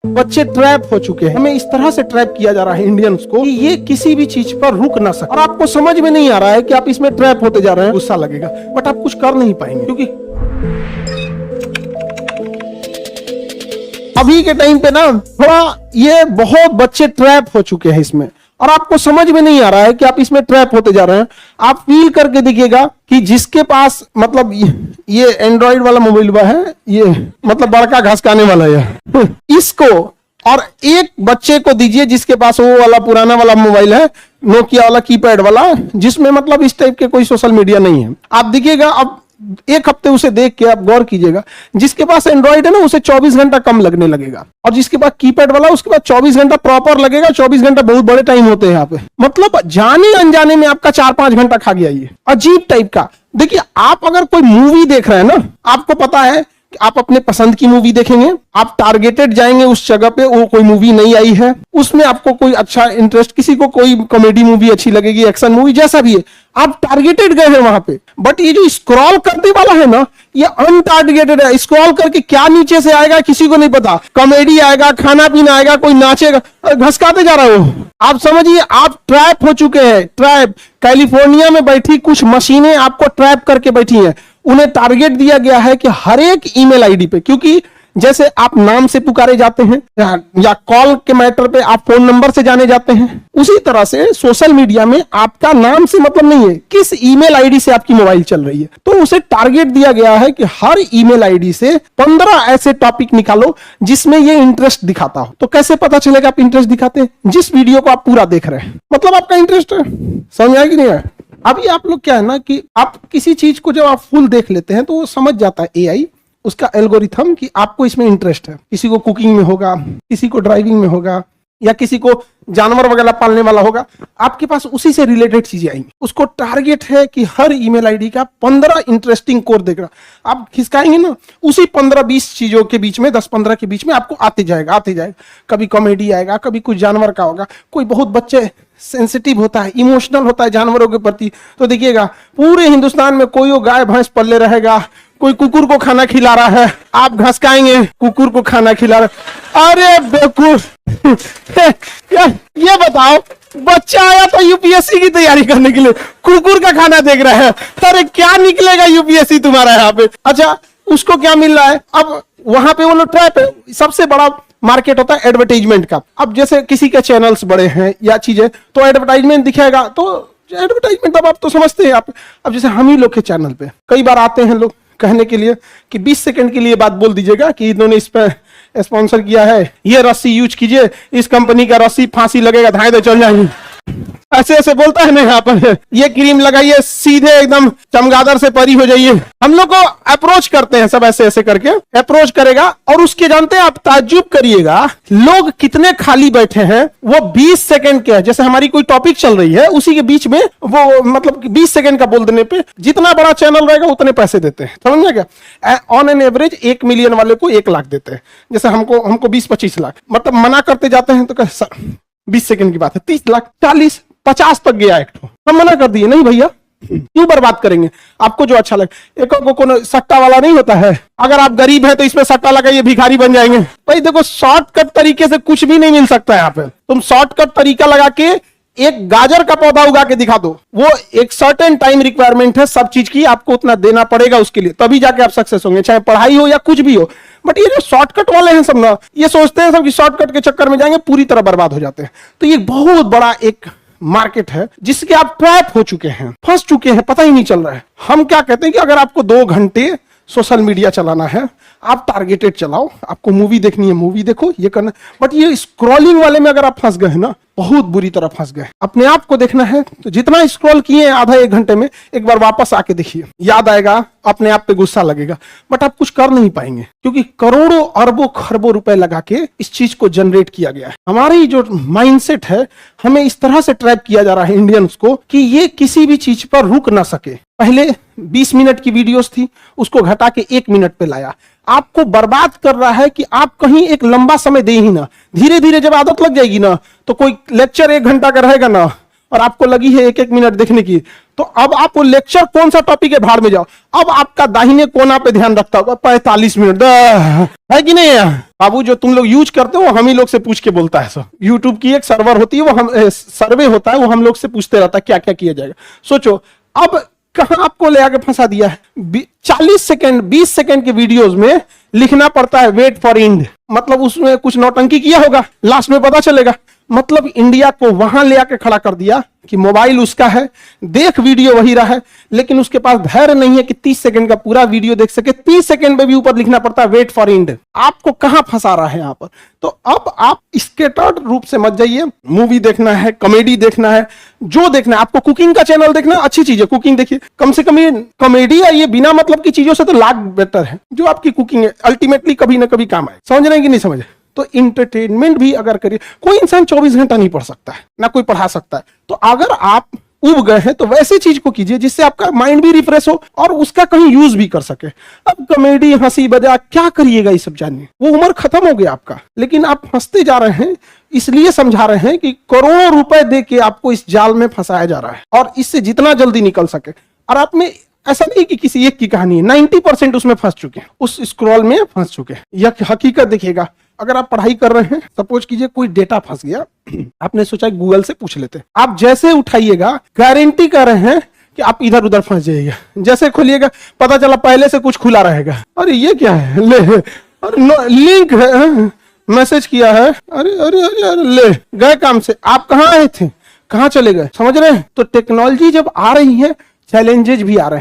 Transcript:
बच्चे ट्रैप हो चुके हैं। हमें इस तरह से ट्रैप किया जा रहा है इंडियंस को कि ये किसी भी चीज पर रुक ना सके। और आपको समझ में नहीं आ रहा है कि आप इसमें ट्रैप होते जा रहे हैं, गुस्सा लगेगा, बट आप कुछ कर नहीं पाएंगे क्योंकि अभी के टाइम पे ना थोड़ा ये बहुत बच्चे ट्रैप हो चुके हैं इसमें, और आपको समझ में नहीं आ रहा है कि आप इसमें ट्रैप होते जा रहे हैं। आप फील करके देखिएगा कि जिसके पास मतलब ये एंड्रॉइड वाला मोबाइल है, ये मतलब बड़का घास खाने वाला है इसको, और एक बच्चे को दीजिए जिसके पास वो वाला पुराना वाला मोबाइल है, नोकिया वाला कीपैड वाला, जिसमें मतलब इस टाइप के कोई सोशल मीडिया नहीं है। आप देखिएगा, अब एक हफ्ते उसे देख के आप गौर कीजिएगा, जिसके पास एंड्रॉइड है ना उसे 24 घंटा कम लगने लगेगा, और जिसके पास कीपैड वाला उसके पास 24 घंटा प्रॉपर लगेगा। 24 घंटा बहुत बड़े टाइम होते हैं यहाँ पे, मतलब जाने अनजाने में आपका 4-5 घंटा खा गया। ये अजीब टाइप का। देखिए, आप अगर कोई मूवी देख रहे हैं ना, आपको पता है कि आप अपने पसंद की मूवी देखेंगे, आप टारगेटेड जाएंगे उस जगह पे, वो कोई मूवी नहीं आई है, उसमें आपको कोई अच्छा इंटरेस्ट, किसी को कोई कॉमेडी मूवी अच्छी लगेगी, एक्शन मूवी, जैसा भी है, आप टारगेटेड गए हैं वहां पे। बट ये जो स्क्रॉल करने वाला है ना, ये अनटारगेटेड है। स्क्रॉल करके क्या नीचे से आएगा किसी को नहीं पता, कॉमेडी आएगा, खाना पीना आएगा, कोई नाचेगा, घसकाते जा रहा है वो। आप समझिए, आप ट्रैप हो चुके हैं। ट्रैप। कैलिफोर्निया में बैठी कुछ मशीनें आपको ट्रैप करके बैठी हैं। उन्हें टारगेट दिया गया है कि हर एक ईमेल आईडी पे, क्योंकि जैसे आप नाम से पुकारे जाते हैं या कॉल के मैटर पे आप फोन नंबर से जाने जाते हैं, उसी तरह से सोशल मीडिया में आपका नाम से मतलब नहीं है, किस ईमेल आईडी से आपकी मोबाइल चल रही है। तो उसे टारगेट दिया गया है कि हर ईमेल आईडी से 15 ऐसे टॉपिक निकालो जिसमें ये इंटरेस्ट दिखाता हो। तो कैसे पता चलेगा आप इंटरेस्ट दिखाते हैं? जिस वीडियो को आप पूरा देख रहे हैं, मतलब आपका इंटरेस्ट है। समझ आया कि नहीं है? अभी आप लोग क्या है ना कि आप किसी चीज को जब आप फुल देख लेते हैं तो वो समझ जाता है एआई, उसका एल्गोरिथम, कि आपको इसमें इंटरेस्ट है। किसी को कुकिंग में होगा, किसी को ड्राइविंग में होगा, या किसी को जानवर वगैरह पालने वाला होगा, आपके पास उसी से रिलेटेड चीजें आएंगी। उसको टारगेट है कि हर ईमेल आईडी का 15 इंटरेस्टिंग कोड देख रहा। आप खिसकाएंगे ना, उसी 15-20 चीजों के बीच में, 10-15 के बीच में आपको आते जाएगा। कभी कॉमेडी आएगा, कभी कुछ जानवर का होगा, कोई बहुत बच्चे सेंसिटिव होता है, इमोशनल होता है जानवरों के प्रति, तो देखिएगा पूरे हिंदुस्तान में कोई वो गाय भैंस पल्ले रहेगा, कोई कुकुर को खाना खिला रहा है, आप घसकाएंगे कुकुर को खाना खिला रहा। अरे बेवकूफ ये बताओ, बच्चा आया था यूपीएससी की तैयारी करने के लिए, कुकुर का खाना देख रहा है। अरे क्या निकलेगा यूपीएससी तुम्हारा यहाँ पे? अच्छा, उसको क्या मिल रहा है? अब वहां पे वो लोग ट्रैप है। सबसे बड़ा मार्केट होता है एडवर्टाइजमेंट का। अब जैसे किसी के चैनल्स बड़े हैं या चीजें, तो एडवर्टाइजमेंट दिखेगा, तो एडवर्टाइजमेंट अब आप तो समझते हैं आप। अब जैसे हम ही लोग के चैनल पे कई बार आते हैं लोग कहने के लिए कि 20 सेकंड के लिए बात बोल दीजिएगा कि इन्होंने इस पे स्पॉन्सर किया है, ये रस्सी यूज कीजिए, इस कंपनी का रस्सी, फांसी लगेगा, धाए दे चल जाएंगे, ऐसे ऐसे बोलता है ना यहाँ पर। ये क्रीम लगाइए, सीधे एकदम चमगादड़ से परी हो जाइए। हम लोग को अप्रोच करते हैं, सब ऐसे ऐसे करके अप्रोच करेगा, और उसके जानते हैं आप, ताज्जुब करिएगा लोग कितने खाली बैठे हैं। वो 20 सेकंड के है, जैसे हमारी कोई टॉपिक चल रही है उसी के बीच में वो मतलब 20 सेकंड का बोल देने पे जितना बड़ा चैनल रहेगा उतने पैसे देते हैं। समझ क्या? ऑन एन एवरेज 1 मिलियन वाले को 1 लाख देते हैं। जैसे हमको 20-25 लाख, मतलब मना करते जाते हैं तो 20 सेकंड की बात है, 30 लाख, 40, 50 तक गया एक तो। हम मना कर दिए, नहीं भैया, क्यों बर्बाद करेंगे, आपको जो अच्छा लगे। एक को सट्टा वाला नहीं होता है, अगर आप गरीब हैं तो इसमें सट्टा लगाइए, भिखारी बन जाएंगे। भाई देखो, शॉर्टकट तरीके से कुछ भी नहीं मिल सकता है यहाँ पे। तुम शॉर्टकट तरीका लगा के एक गाजर का पौधा उगा के दिखा दो, वो एक सर्टेन टाइम रिक्वायरमेंट है सब चीज की, आपको उतना देना पड़ेगा उसके लिए, तभी जाके आप सक्सेस होंगे, चाहे पढ़ाई हो या कुछ भी हो। बट ये जो शॉर्टकट वाले हैं सब ना, ये सोचते हैं सब कि शॉर्टकट के चक्कर में जाएंगे, पूरी तरह बर्बाद हो जाते हैं। तो ये बहुत बड़ा एक मार्केट है जिसके आप ट्रैप हो चुके हैं, फंस चुके हैं, पता ही नहीं चल रहा है। हम क्या कहते हैं कि अगर आपको 2 घंटे सोशल मीडिया चलाना है, आप टारगेटेड चलाओ, आपको मूवी देखनी है मूवी देखो, ये करना। बट ये स्क्रॉलिंग वाले में अगर आप फंस गए ना, बहुत बुरी तरह फंस गए। अपने आप को देखना है तो जितना स्क्रॉल किए आधा 1 घंटे में, एक बार वापस आके देखिए, याद आएगा, अपने आप पे गुस्सा लगेगा, बट आप कुछ कर नहीं पाएंगे, क्योंकि करोड़ों अरबों खरबों रुपए लगा के इस चीज को जनरेट किया गया है। हमारी जो माइंडसेट है, हमें इस तरह से ट्रैप किया जा रहा है इंडियंस को कि ये किसी भी चीज पर रुक ना सके। पहले 20 मिनट की वीडियोस थी, उसको घटा के 1 मिनट पे लाया। आपको बर्बाद कर रहा है कि आप कहीं एक लंबा समय दे ही ना। धीरे धीरे जब आदत लग जाएगी ना, तो कोई लेक्चर 1 घंटा का रहेगा ना, और आपको लगी है 1-1 मिनट देखने की, तो अब आप वो लेक्चर कौन सा टॉपिक है भाड़ में जाओ। अब आपका दाहिने कोना पे ध्यान रखता होगा 45 मिनट है कि नहीं है बाबू? जो तुम लोग यूज करते हो हम ही लोग से पूछ के बोलता है सब। यूट्यूब की एक सर्वर होती है, वो हम सर्वे होता है, वो हम लोग से पूछते रहता है क्या क्या किया जाएगा। सोचो अब कहां आपको ले आके फंसा दिया है। 40 सेकंड 20 सेकंड के वीडियोस में लिखना पड़ता है वेट फॉर इंड, मतलब उसमें कुछ नौटंकी किया होगा, लास्ट में पता चलेगा। मतलब इंडिया को वहां ले आके खड़ा कर दिया कि मोबाइल उसका है, देख वीडियो वही रहा है, लेकिन उसके पास धैर्य नहीं है कि 30 सेकंड का पूरा वीडियो देख सके। 30 सेकंड में भी ऊपर लिखना पड़ता है वेट फॉर इंड। आपको कहां फंसा रहा है यहां पर? तो अब आप स्केटर्ड रूप से मत जाइए। मूवी देखना है, कॉमेडी देखना है, जो देखना है आपको, कुकिंग का चैनल देखना अच्छी चीज है, कुकिंग देखिए। कम से कम ये कॉमेडी या ये बिना मतलब की चीजों से तो लाख बेटर है। जो आपकी कुकिंग है अल्टीमेटली कभी ना कभी काम आए। समझ रहे हैं कि नहीं समझ? तो इंटरटेनमेंट भी अगर करिए, कोई इंसान 24 घंटा नहीं पढ़ सकता है, ना कोई पढ़ा सकता है। तो अगर आप उब गए हैं तो वैसे चीज को कीजिए जिससे आपका माइंड भी रिफ्रेश हो और उसका कहीं यूज भी कर सके। अब कॉमेडी हंसी मजाक क्या करिएगा ये सब जानिए, वो उम्र खत्म हो गया आपका, लेकिन आप हंसते जा रहे हैं। इसलिए समझा रहे हैं कि करोड़ों रुपए दे के आपको इस जाल में फंसाया जा रहा है और इससे जितना जल्दी निकल सके। और आप में ऐसा नहीं कि किसी एक की कहानी है, 90% उसमें फंस चुके हैं, उस स्क्रॉल में फंस चुके हैं। यह हकीकत देखिएगा। अगर आप पढ़ाई कर रहे हैं, सपोज कीजिए कोई डेटा फंस गया, आपने सोचा गूगल से पूछ लेते, आप जैसे उठाइएगा गारंटी कर रहे हैं कि आप इधर उधर फंस जाइएगा। जैसे खोलिएगा पता चला पहले से कुछ खुला रहेगा, अरे ये क्या है, ले अरे लिंक है, मैसेज किया है, अरे अरे अरे अरे ले गए काम से। आप कहाँ आए थे, कहाँ चले गए? समझ रहे हैं? तो टेक्नोलॉजी जब आ रही है, चैलेंजेस भी आ रहे हैं।